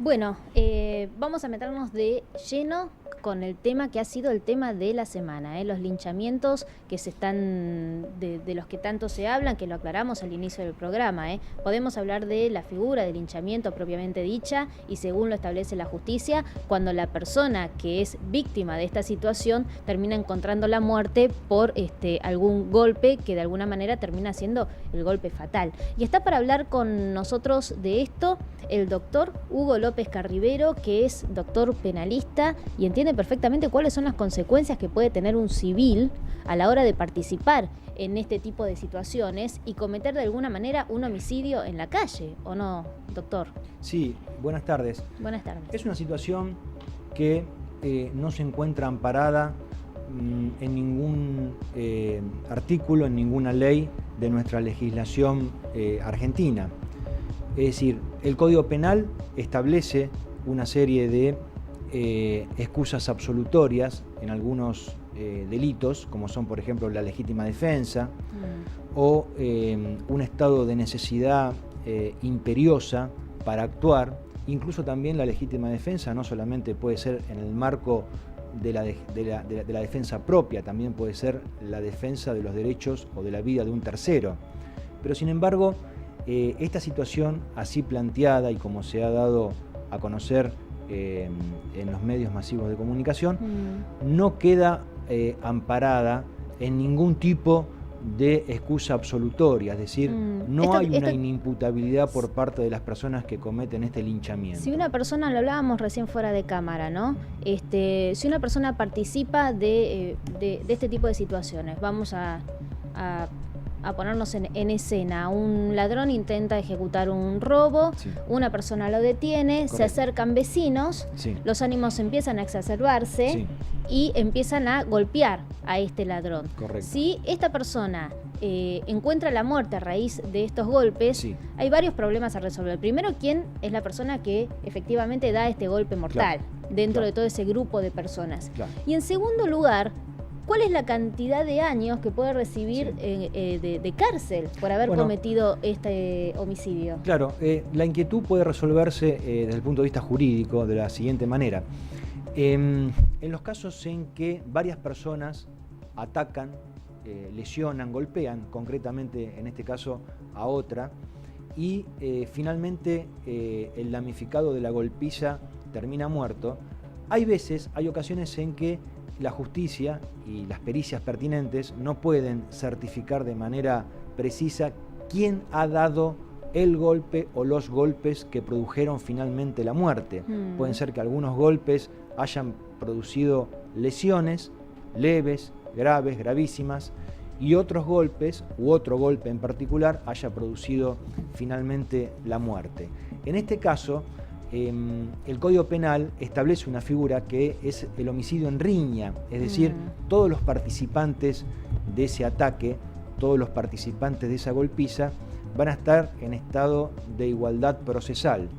Bueno, vamos a meternos de lleno con el tema que ha sido el tema de la semana, los linchamientos que se están, de los que tanto se hablan, que lo aclaramos al inicio del programa. Podemos hablar de la figura del linchamiento propiamente dicha y según lo establece la justicia, cuando la persona que es víctima de esta situación termina encontrando la muerte por algún golpe que de alguna manera termina siendo el golpe fatal. Y está para hablar con nosotros de esto el doctor Hugo López Carribero, que es doctor penalista y entiende perfectamente cuáles son las consecuencias que puede tener un civil a la hora de participar en este tipo de situaciones y cometer de alguna manera un homicidio en la calle, ¿o no, doctor? Sí, buenas tardes. Buenas tardes. Es una situación que no se encuentra amparada en ningún artículo, en ninguna ley de nuestra legislación argentina. Es decir, el Código Penal establece una serie de excusas absolutorias en algunos delitos, como son, por ejemplo, la legítima defensa o un estado de necesidad imperiosa para actuar. Incluso también la legítima defensa no solamente puede ser en el marco de la defensa propia, también puede ser la defensa de los derechos o de la vida de un tercero. Pero sin embargo, esta situación así planteada y como se ha dado a conocer en los medios masivos de comunicación, no queda amparada en ningún tipo de excusa absolutoria, es decir, no hay una inimputabilidad por parte de las personas que cometen este linchamiento. Si una persona, lo hablábamos recién fuera de cámara, ¿no? Si una persona participa de este tipo de situaciones, vamos a ponernos en escena. Un ladrón intenta ejecutar un robo, sí. Una persona lo detiene, correcto. Se acercan vecinos, sí. Los ánimos empiezan a exacerbarse, sí. Y empiezan a golpear a este ladrón. Correcto. Si esta persona encuentra la muerte a raíz de estos golpes, sí. Hay varios problemas a resolver. Primero, ¿quién es la persona que efectivamente da este golpe mortal, claro. Dentro claro. De todo ese grupo de personas? Claro. Y en segundo lugar, ¿cuál es la cantidad de años que puede recibir sí. de cárcel por haber cometido este homicidio? Claro, la inquietud puede resolverse desde el punto de vista jurídico de la siguiente manera. En los casos en que varias personas atacan, lesionan, golpean, concretamente en este caso a otra, y finalmente el damnificado de la golpiza termina muerto, hay ocasiones en que la justicia y las pericias pertinentes no pueden certificar de manera precisa quién ha dado el golpe o los golpes que produjeron finalmente la muerte. Pueden ser que algunos golpes hayan producido lesiones leves, graves, gravísimas, y otros golpes, u otro golpe en particular, haya producido finalmente la muerte. En este caso, el Código Penal establece una figura que es el homicidio en riña, es decir, todos los participantes de ese ataque, todos los participantes de esa golpiza van a estar en estado de igualdad procesal.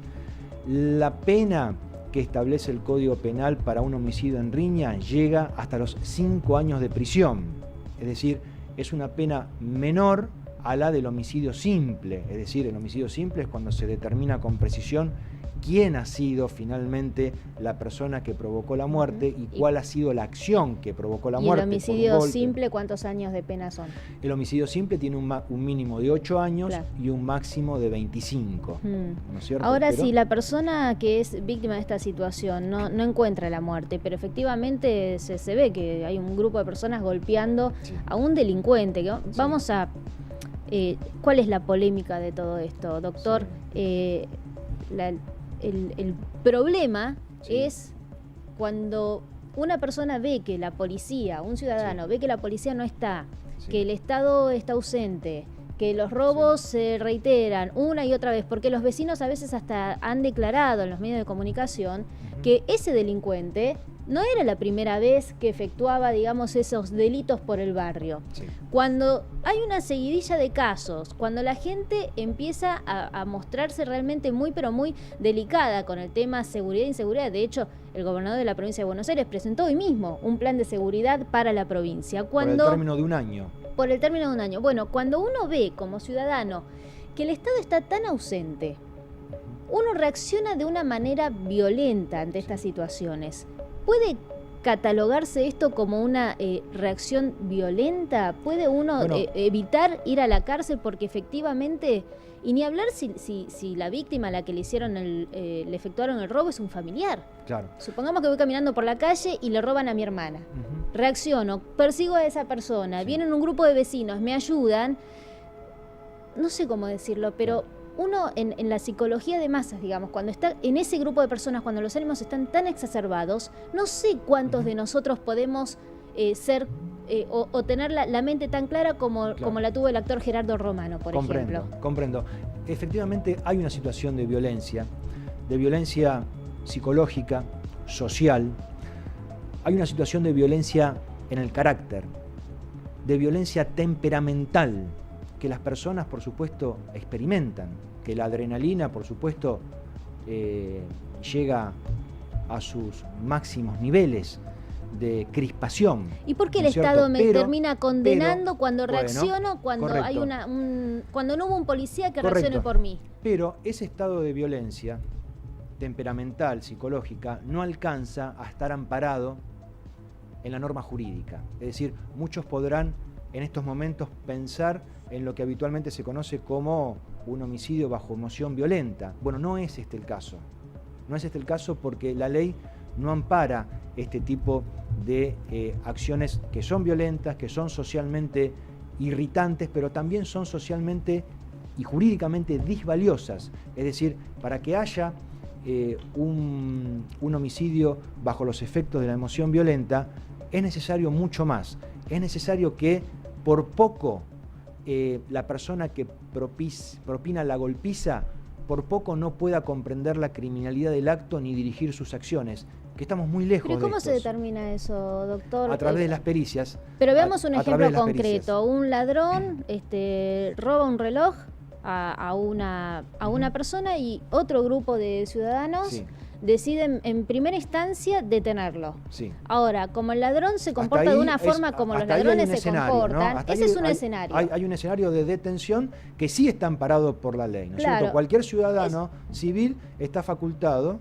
La pena que establece el Código Penal para un homicidio en riña llega hasta los 5 años de prisión, es decir, es una pena menor a la del homicidio simple, es decir, el homicidio simple es cuando se determina con precisión quién ha sido finalmente la persona que provocó la muerte y cuál ha sido la acción que provocó la muerte. ¿Y el homicidio simple cuántos años de pena son? El homicidio simple tiene un mínimo de 8 años, claro. Y un máximo de 25. ¿No es cierto? Ahora, si la persona que es víctima de esta situación no encuentra la muerte, pero efectivamente se ve que hay un grupo de personas golpeando sí. A un delincuente. Sí. Vamos a... ¿cuál es la polémica de todo esto, doctor? Sí. El problema sí. Es cuando una persona ve que la policía, un ciudadano, sí. Ve que la policía no está, sí. Que el Estado está ausente, que los robos sí. Se reiteran una y otra vez, porque los vecinos a veces hasta han declarado en los medios de comunicación que ese delincuente no era la primera vez que efectuaba, digamos, esos delitos por el barrio. Sí. Cuando hay una seguidilla de casos, cuando la gente empieza a mostrarse realmente muy, pero muy delicada con el tema seguridad e inseguridad, de hecho, el gobernador de la provincia de Buenos Aires presentó hoy mismo un plan de seguridad para la provincia. Por el término de un año. Por el término de un año. Bueno, cuando uno ve como ciudadano que el Estado está tan ausente, uno reacciona de una manera violenta ante estas situaciones. ¿Puede catalogarse esto como una reacción violenta? ¿Puede uno evitar ir a la cárcel porque efectivamente, y ni hablar si la víctima a la que le hicieron le efectuaron el robo es un familiar? Claro. Supongamos que voy caminando por la calle y le roban a mi hermana. Reacciono, persigo a esa persona, vienen un grupo de vecinos, me ayudan. No sé cómo decirlo, pero uno en la psicología de masas, digamos, cuando está en ese grupo de personas, cuando los ánimos están tan exacerbados, no sé cuántos de nosotros podemos ser o tener la mente tan clara como la tuvo el actor Gerardo Romano, por ejemplo. Comprendo. Efectivamente hay una situación de violencia psicológica, social. Hay una situación de violencia en el carácter, de violencia temperamental, que las personas, por supuesto, experimentan, que la adrenalina, por supuesto, llega a sus máximos niveles de crispación. ¿Y por qué el Estado me termina condenando cuando reacciono, cuando hay cuando no hubo un policía que reaccione por mí? Pero ese estado de violencia temperamental, psicológica, no alcanza a estar amparado en la norma jurídica. Es decir, muchos podrán en estos momentos pensar en lo que habitualmente se conoce como un homicidio bajo emoción violenta. Bueno, no es este el caso. No es este el caso porque la ley no ampara este tipo de acciones que son violentas, que son socialmente irritantes, pero también son socialmente y jurídicamente disvaliosas. Es decir, para que haya un homicidio bajo los efectos de la emoción violenta, es necesario mucho más. Es necesario que por poco la persona que propina la golpiza, por poco no pueda comprender la criminalidad del acto ni dirigir sus acciones, que estamos muy lejos de ¿Pero cómo se determina eso, doctor? A través de las pericias. Pero veamos un ejemplo concreto. Un ladrón roba un reloj a una persona y otro grupo de ciudadanos deciden en primera instancia detenerlo. Sí. Ahora, como el ladrón se comporta de una forma como los ladrones se comportan, ¿no? Ese es un escenario. Hay un escenario de detención que sí está amparado por la ley, ¿no es cierto? Cualquier ciudadano civil está facultado,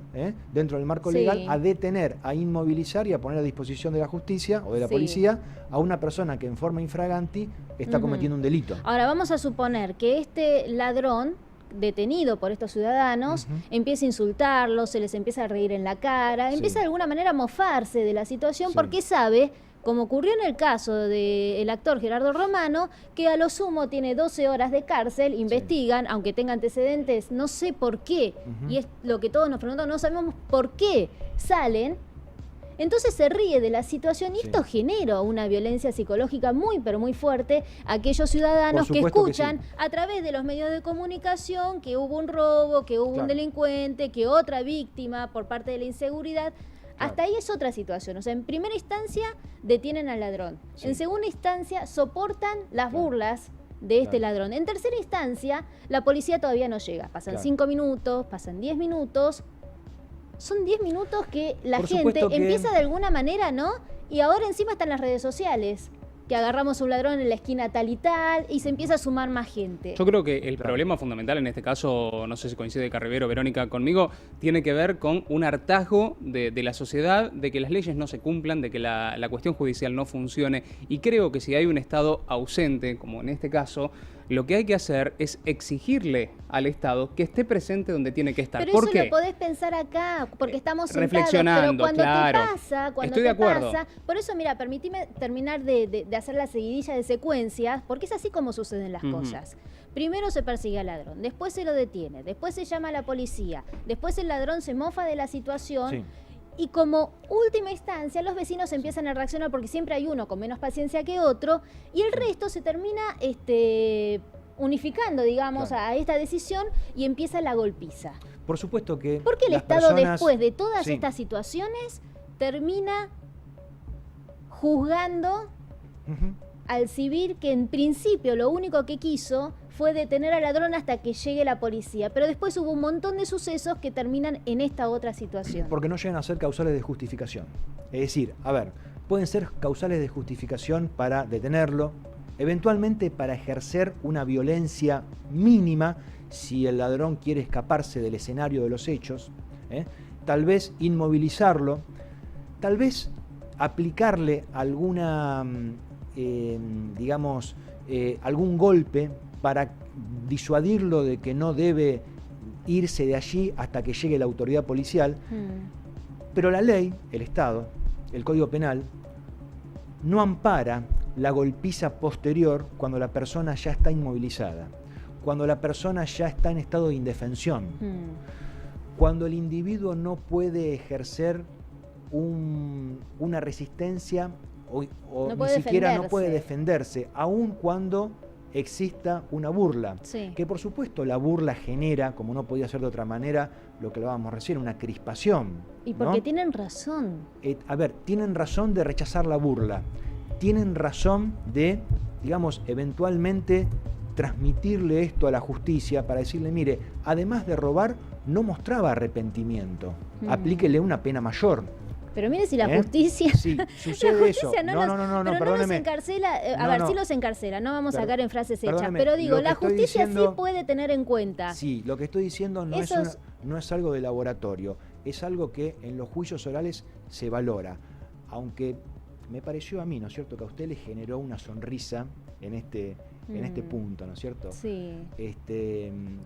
dentro del marco legal, a detener, a inmovilizar y a poner a disposición de la justicia o de la policía a una persona que en forma infraganti está cometiendo un delito. Ahora, vamos a suponer que este ladrón detenido por estos ciudadanos, empieza a insultarlos, se les empieza a reír en la cara, empieza de alguna manera a mofarse de la situación porque sabe, como ocurrió en el caso del actor Gerardo Romano, que a lo sumo tiene 12 horas de cárcel, investigan, aunque tenga antecedentes, no sé por qué, y es lo que todos nos preguntan, no sabemos por qué salen. Entonces se ríe de la situación y esto genera una violencia psicológica muy, pero muy fuerte a aquellos ciudadanos que escuchan a través de los medios de comunicación que hubo un robo, que hubo un delincuente, que otra víctima por parte de la inseguridad. Hasta ahí es otra situación. O sea, en primera instancia detienen al ladrón. En segunda instancia soportan las burlas de este ladrón. En tercera instancia la policía todavía no llega. Pasan 5 minutos, pasan 10 minutos. Son 10 minutos que la gente empieza de alguna manera, ¿no? Y ahora encima están las redes sociales, que agarramos a un ladrón en la esquina tal y tal, y se empieza a sumar más gente. Yo creo que el problema fundamental en este caso, no sé si coincide Carribero, Verónica, conmigo, tiene que ver con un hartazgo de la sociedad, de que las leyes no se cumplan, de que la cuestión judicial no funcione. Y creo que si hay un Estado ausente, como en este caso, lo que hay que hacer es exigirle al Estado que esté presente donde tiene que estar. Pero eso lo podés pensar acá, porque estamos sentados. Reflexionando, pero cuando te pasa, por eso, mira, permitime terminar de hacer la seguidilla de secuencias, porque es así como suceden las cosas. Primero se persigue al ladrón, después se lo detiene, después se llama a la policía, después el ladrón se mofa de la situación. Y como última instancia, los vecinos empiezan a reaccionar porque siempre hay uno con menos paciencia que otro y el resto se termina unificando, digamos, a esta decisión y empieza la golpiza. Por supuesto que porque el Estado después de todas estas situaciones termina juzgando al civil que en principio lo único que quiso fue detener al ladrón hasta que llegue la policía. Pero después hubo un montón de sucesos que terminan en esta otra situación. Porque no llegan a ser causales de justificación. Es decir, a ver, pueden ser causales de justificación para detenerlo, es eventualmente para ejercer una violencia mínima si el ladrón quiere escaparse del escenario de los hechos, tal vez inmovilizarlo, tal vez aplicarle alguna, algún golpe para disuadirlo de que no debe irse de allí hasta que llegue la autoridad policial. Pero la ley, el Estado, el Código Penal, no ampara la golpiza posterior cuando la persona ya está inmovilizada, cuando la persona ya está en estado de indefensión, cuando el individuo no puede ejercer una resistencia o ni siquiera no puede defenderse, aun cuando exista una burla. Sí. Que por supuesto la burla genera, como no podía ser de otra manera, lo que hablábamos recién, una crispación. Y porque ¿no? tienen razón. Tienen razón de rechazar la burla, tienen razón de, eventualmente transmitirle esto a la justicia para decirle, mire, además de robar, no mostraba arrepentimiento, aplíquele una pena mayor. Pero mire si la justicia... Sí, sucede la eso. justicia No, pero perdóneme. no nos encarcela, sí los encarcela, no vamos a sacar en frases hechas, Perdóneme, pero digo, lo que la estoy justicia diciendo, sí puede tener en cuenta. Sí, lo que estoy diciendo no es algo de laboratorio, es algo que en los juicios orales se valora. Aunque me pareció a mí, ¿no es cierto?, que a usted le generó una sonrisa en este punto, ¿no es cierto? Sí.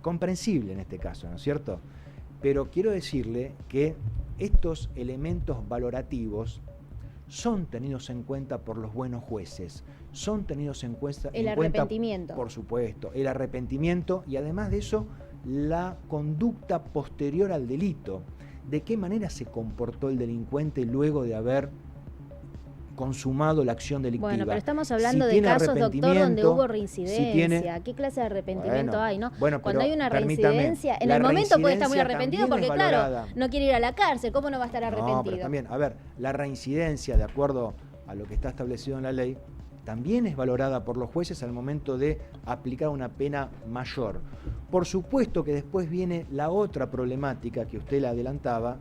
Comprensible en este caso, ¿no es cierto? Pero quiero decirle que estos elementos valorativos son tenidos en cuenta por los buenos jueces, son tenidos en cuenta... El arrepentimiento. Por supuesto, el arrepentimiento y además de eso, la conducta posterior al delito. ¿De qué manera se comportó el delincuente luego de haber consumado la acción delictiva? Bueno, pero estamos hablando de casos, doctor, donde hubo reincidencia. ¿Qué clase de arrepentimiento hay, no? Bueno, cuando hay una reincidencia, en el momento puede estar muy arrepentido porque, claro, no quiere ir a la cárcel. ¿Cómo no va a estar arrepentido? No, pero también, la reincidencia, de acuerdo a lo que está establecido en la ley, también es valorada por los jueces al momento de aplicar una pena mayor. Por supuesto que después viene la otra problemática que usted la adelantaba.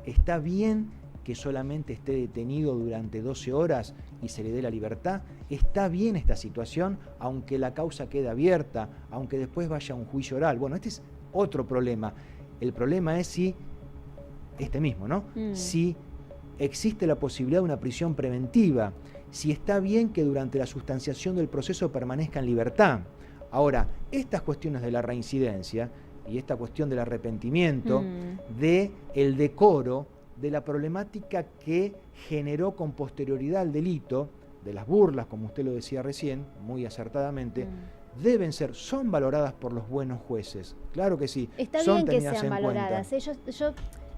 Está bien que solamente esté detenido durante 12 horas y se le dé la libertad. Está bien esta situación, aunque la causa quede abierta, aunque después vaya a un juicio oral. Bueno, este es otro problema. El problema es si si existe la posibilidad de una prisión preventiva, si está bien que durante la sustanciación del proceso permanezca en libertad. Ahora, estas cuestiones de la reincidencia y esta cuestión del arrepentimiento, del decoro, de la problemática que generó con posterioridad al delito, de las burlas, como usted lo decía recién, muy acertadamente, son valoradas por los buenos jueces. Claro que sí. Está bien que sean valoradas. Yo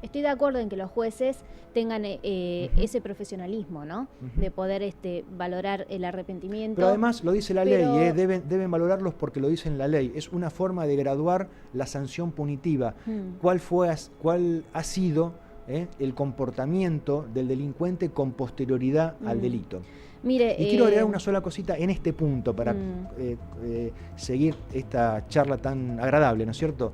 estoy de acuerdo en que los jueces tengan ese profesionalismo, ¿no? De poder valorar el arrepentimiento. Pero además lo dice la ley, deben valorarlos porque lo dice en la ley. Es una forma de graduar la sanción punitiva. ¿Cuál ha sido el comportamiento del delincuente con posterioridad al delito? Mire, y quiero agregar una sola cosita en este punto para seguir esta charla tan agradable, ¿no es cierto?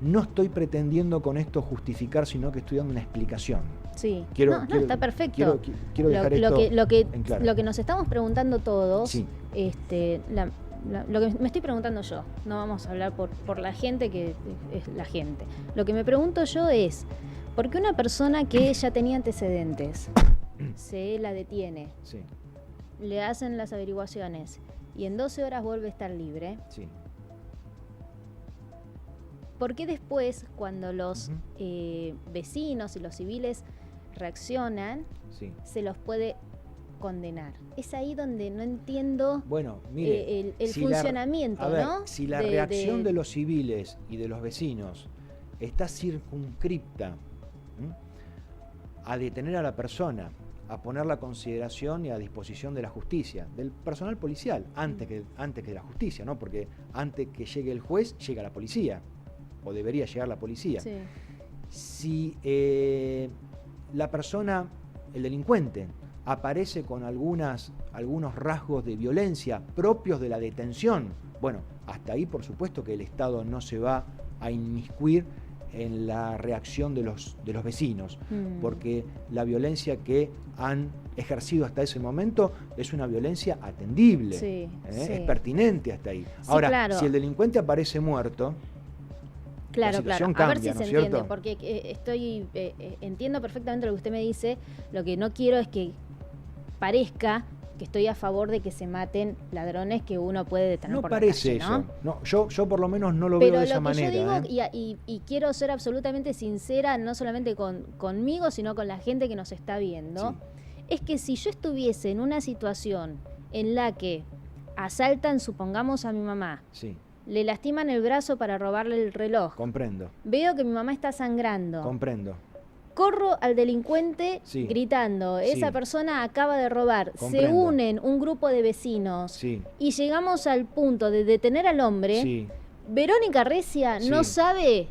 No estoy pretendiendo con esto justificar, sino que estoy dando una explicación. Sí, está perfecto. Quiero dejar lo que en claro. Lo que nos estamos preguntando todos, sí. Lo que me estoy preguntando yo, no vamos a hablar por la gente que es la gente. Lo que me pregunto yo es, ¿por qué una persona que ya tenía antecedentes se la detiene, le hacen las averiguaciones y en 12 horas vuelve a estar libre? Sí. ¿Por qué después, cuando los vecinos y los civiles reaccionan, se los puede condenar? Es ahí donde no entiendo el funcionamiento, ¿no? Si la reacción de los civiles y de los vecinos está circunscripta a detener a la persona, a ponerla a consideración y a disposición de la justicia, del personal policial, antes que de la justicia, ¿no? Porque antes que llegue el juez, llega la policía. O debería llegar la policía. Sí. Si la persona, el delincuente, aparece con algunos rasgos de violencia propios de la detención, bueno, hasta ahí por supuesto que el Estado no se va a inmiscuir en la reacción de los vecinos, porque la violencia que han ejercido hasta ese momento es una violencia atendible, sí. Es pertinente hasta ahí. Sí, Ahora, claro. si el delincuente aparece muerto, claro, la situación claro. A ver si cambia, se ¿no es entiende, cierto? porque entiendo perfectamente lo que usted me dice. Lo que no quiero es que parezca que estoy a favor de que se maten ladrones que uno puede detener No por parece la calle, eso. No, yo por lo menos no lo Pero veo de lo esa que manera. yo digo, y quiero ser absolutamente sincera, no solamente conmigo, sino con la gente que nos está viendo, Sí. es que si yo estuviese en una situación en la que asaltan, supongamos, a mi mamá, Sí, le lastiman el brazo para robarle el reloj, comprendo, veo que mi mamá está sangrando, comprendo. corro al delincuente Sí. gritando, esa Sí. persona acaba de robar, se Comprendo. unen un grupo de vecinos Sí, y llegamos al punto de detener al hombre. sí, Verónica Recia no Sí. sabe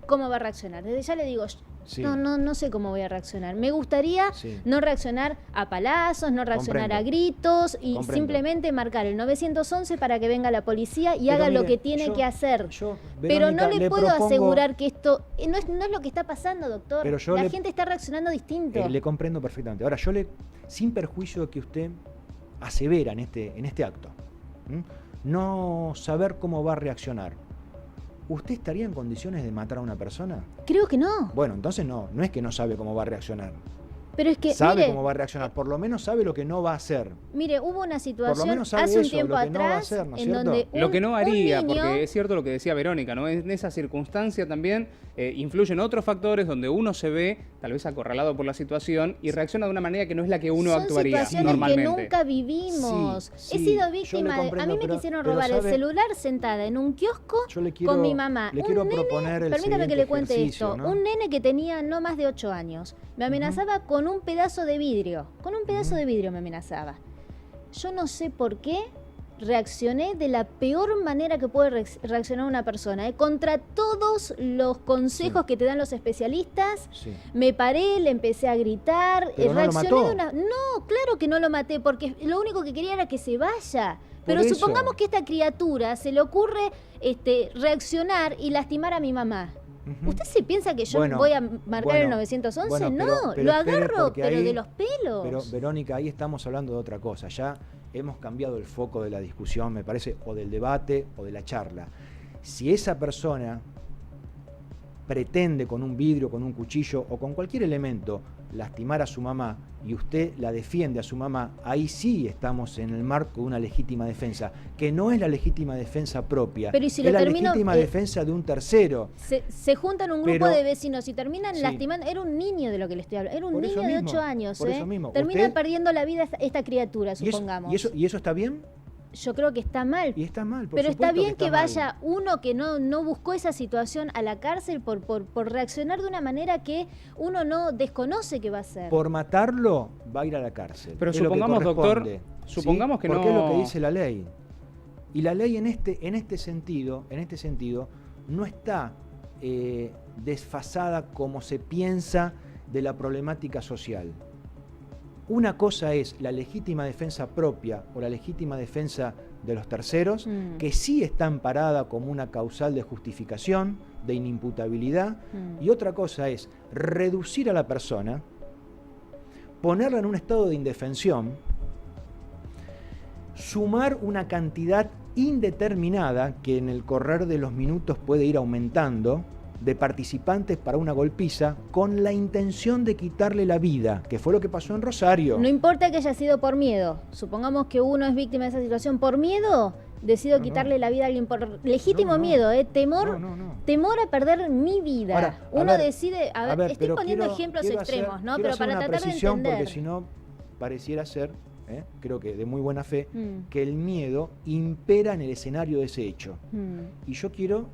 cómo va a reaccionar. Desde ya le digo, sí. no sé cómo voy a reaccionar. Me gustaría Sí. no reaccionar a palazos, no reaccionar Comprendo. a gritos y Comprendo. simplemente marcar el 911 para que venga la policía y Pero haga lo mire, que tiene que hacer. Pero no Verónica, le puedo propongo- asegurar que esto no es lo que está pasando, doctor. Pero yo La le- gente está reaccionando distinto. Le comprendo perfectamente. Ahora, sin perjuicio de que usted asevera en este acto, no saber cómo va a reaccionar, ¿usted estaría en condiciones de matar a una persona? Creo que no. Bueno, entonces no es que no sabe cómo va a reaccionar. Pero es que, Sabe mire, cómo va a reaccionar, por lo menos sabe lo que no va a hacer. mire, hubo una situación menos sabe hace un eso, tiempo lo que no va a atrás hacer, ¿no es en cierto? donde Lo que no un haría, niño, porque es cierto lo que decía Verónica, ¿no? En esa circunstancia también influyen otros factores donde uno se ve tal vez acorralado por la situación y reacciona de una manera que no es la que uno son actuaría situaciones normalmente. que nunca vivimos. Sí, He sí, sido yo le víctima comprendo, a mí me pero- quisieron pero robar el sabe- celular sentada en un kiosco Yo le quiero, con mi mamá. le Un quiero nene, proponer el permítame que siguiente le cuente ejercicio, esto. ¿no? Un nene que tenía no más de 8 años. Me amenazaba con un pedazo de vidrio. Con un pedazo de vidrio me amenazaba. Yo no sé por qué reaccioné de la peor manera que puede reaccionar una persona. Contra todos los consejos Sí. que te dan los especialistas. Sí. Me paré, le empecé a gritar, Pero no lo reaccioné mató. de una... No, claro que no lo maté, porque lo único que quería era que se vaya. Pero eso. supongamos que a esta criatura se le ocurre reaccionar y lastimar a mi mamá. Ujú. ¿Usted se piensa que yo Bueno, voy a marcar el bueno, 911? bueno, No, pero lo espere, agarro, porque pero ahí- de los pelos. Pero Verónica, ahí estamos hablando de otra cosa. Ya hemos cambiado el foco de la discusión, me parece, o del debate o de la charla. Si esa persona pretende con un vidrio, con un cuchillo o con cualquier elemento lastimar a su mamá y usted la defiende a su mamá, ahí sí estamos en el marco de una legítima defensa, que no es la legítima defensa propia, Pero ¿y si es lo la termino, legítima defensa de un tercero. Se juntan un grupo Pero- de vecinos y terminan Sí. lastimando. Era un niño de lo que le estoy hablando. Era un Por niño eso de mismo, 8 años. por eso mismo. Termina Usted- perdiendo la vida esta criatura, ¿Y eso, supongamos. y eso está bien? Yo creo que está mal. Y está mal, por Pero está supuesto bien que está mal. vaya uno que no buscó esa situación a la cárcel por reaccionar de una manera que uno no desconoce que va a hacer. Por matarlo va a ir a la cárcel. Pero Es lo que supongamos, doctor, corresponde, supongamos que porque es lo no- que dice la ley. Y la ley en este sentido, no está desfasada como se piensa de la problemática social. Una cosa es la legítima defensa propia o la legítima defensa de los terceros, que sí está amparada como una causal de justificación, de inimputabilidad, y otra cosa es reducir a la persona, ponerla en un estado de indefensión, sumar una cantidad indeterminada que en el correr de los minutos puede ir aumentando de participantes para una golpiza con la intención de quitarle la vida, que fue lo que pasó en Rosario. No importa que haya sido por miedo. Supongamos que uno es víctima de esa situación por miedo, decido quitarle la vida a alguien por legítimo miedo, temor, temor a perder mi vida. Ahora, uno decide, a ver, estoy pero poniendo quiero- ejemplos quiero extremos, hacer- ¿no? quiero Pero hacer para una tratar de precisión, entender. porque si no pareciera ser, creo que de muy buena fe, Mm. que el miedo impera en el escenario de ese hecho. Y yo quiero,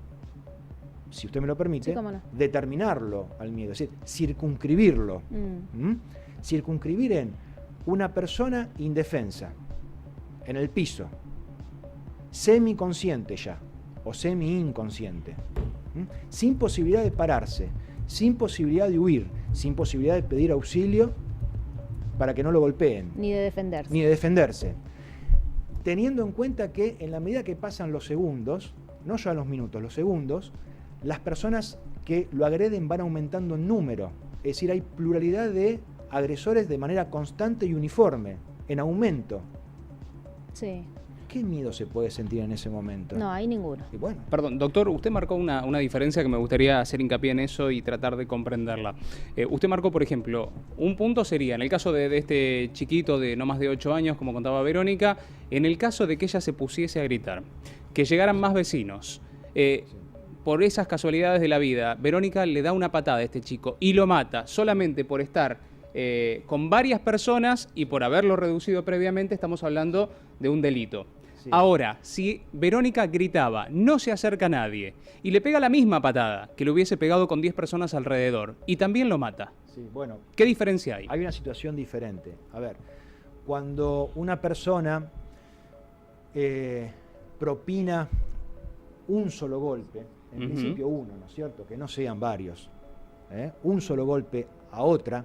si usted me lo permite, Sí, cómo no. determinarlo al miedo, es decir, circunscribirlo. Circunscribir en una persona indefensa, en el piso, semiconsciente ya, o semi-inconsciente, sin posibilidad de pararse, sin posibilidad de huir, sin posibilidad de pedir auxilio para que no lo golpeen, Ni de defenderse. ni de defenderse. Teniendo en cuenta que en la medida que pasan los segundos, no ya los minutos, los segundos, las personas que lo agreden van aumentando en número. Es decir, hay pluralidad de agresores de manera constante y uniforme, en aumento. Sí. ¿Qué miedo se puede sentir en ese momento? No, hay ninguno. Y bueno, Perdón, doctor, usted marcó una diferencia que me gustaría hacer hincapié en eso y tratar de comprenderla. Usted marcó, por ejemplo, un punto sería, en el caso de este chiquito de no más de 8 años, como contaba Verónica, en el caso de que ella se pusiese a gritar, que llegaran más vecinos, por esas casualidades de la vida, Verónica le da una patada a este chico y lo mata solamente por estar con varias personas y por haberlo reducido previamente, estamos hablando de un delito. Sí. Ahora, si Verónica gritaba, no se acerca a nadie, y le pega la misma patada que le hubiese pegado con 10 personas alrededor, y también lo mata, sí, bueno, ¿qué diferencia hay? Hay una situación diferente. A ver, cuando una persona propina un solo golpe, en principio uno, ¿no es cierto? Que no sean varios, un solo golpe a otra,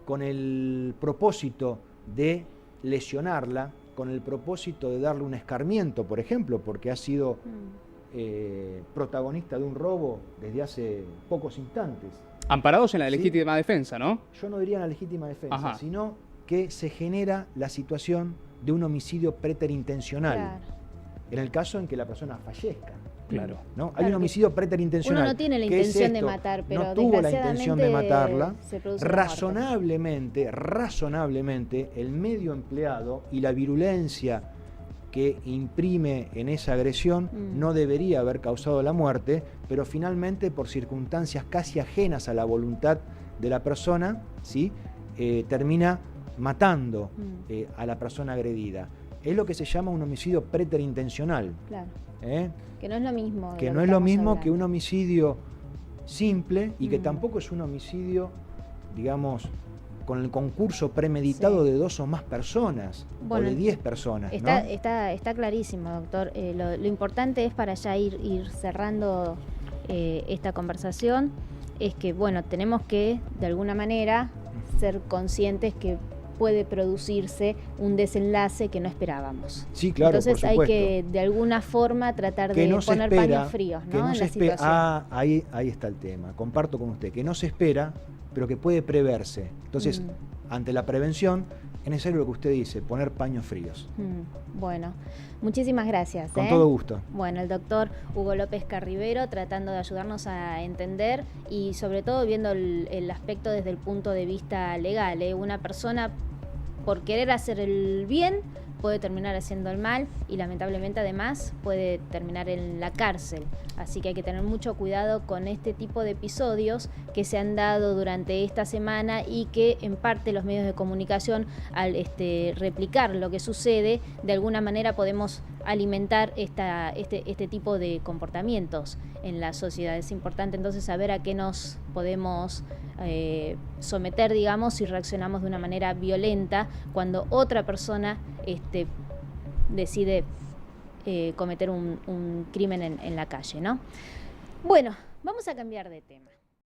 con el propósito de lesionarla, con el propósito de darle un escarmiento, por ejemplo, porque ha sido protagonista de un robo desde hace pocos instantes. Amparados en la legítima defensa, ¿no? Yo no diría en la legítima defensa, Ajá, sino que se genera la situación de un homicidio preterintencional, claro, en el caso en que la persona fallezca. Claro. ¿No? Hay un homicidio preterintencional. Uno no tiene la intención de matar, pero no tuvo la intención de matarla. Razonablemente, el medio empleado y la virulencia que imprime en esa agresión no debería haber causado la muerte, pero finalmente por circunstancias casi ajenas a la voluntad de la persona, ¿sí? Termina matando a la persona agredida. Es lo que se llama un homicidio preterintencional. Claro. Que no es lo mismo. Que no es lo mismo que un homicidio simple y que tampoco es un homicidio, digamos, con el concurso premeditado de 2 o más personas, bueno, o de 10 personas. Está clarísimo, doctor. Lo importante es, para ya ir cerrando esta conversación, es que, bueno, tenemos que, de alguna manera, ser conscientes que puede producirse un desenlace que no esperábamos. Sí, claro. Entonces hay que, de alguna forma, tratar de poner paños fríos, ¿no? En la situación. Ahí está el tema. Comparto con usted que no se espera, pero que puede preverse. Entonces, ante la prevención, es necesario lo que usted dice, poner paños fríos. Bueno, muchísimas gracias. Con todo gusto. Bueno, el doctor Hugo López Carribero, tratando de ayudarnos a entender y sobre todo viendo el aspecto desde el punto de vista legal. Una persona, por querer hacer el bien, puede terminar haciendo el mal y lamentablemente además puede terminar en la cárcel. Así que hay que tener mucho cuidado con este tipo de episodios que se han dado durante esta semana y que en parte los medios de comunicación, al replicar lo que sucede, de alguna manera podemos alimentar este tipo de comportamientos en la sociedad. Es importante entonces saber a qué nos podemos someter, digamos, si reaccionamos de una manera violenta cuando otra persona decide cometer un crimen en la calle, ¿no? Bueno, vamos a cambiar de tema.